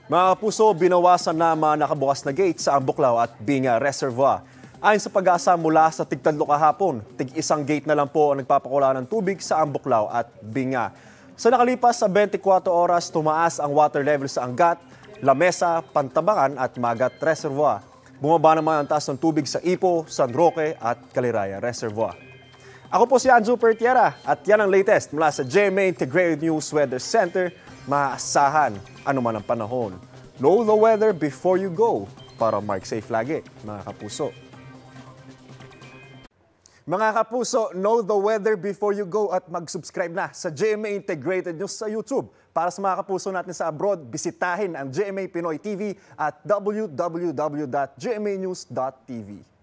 Mga kapuso, binawasan na mga nakabukas na gate sa Ambuklao at Binga Reservoir. Ayon sa pag-asa mula sa tig-3 kahapon, tig-1 gate na lang po ang nagpapakula ng tubig sa Ambuklao at Binga. Sa nakalipas sa 24 oras, tumaas ang water level sa Angat, Lamesa, Pantabangan at Magat Reservoir. Bumaba naman ang taas ng tubig sa Ipo, San Roque at Caliraya Reservoir. Ako po si Anjo Pertiera at yan ang latest mula sa GMA Integrated News Weather Center. Maasahan anuman ang panahon. Know the weather before you go para mark safe lagi, mga kapuso. Mga kapuso, know the weather before you go at mag-subscribe na sa GMA Integrated News sa YouTube. Para sa mga kapuso natin sa abroad, bisitahin ang GMA Pinoy TV at www.gmanews.tv.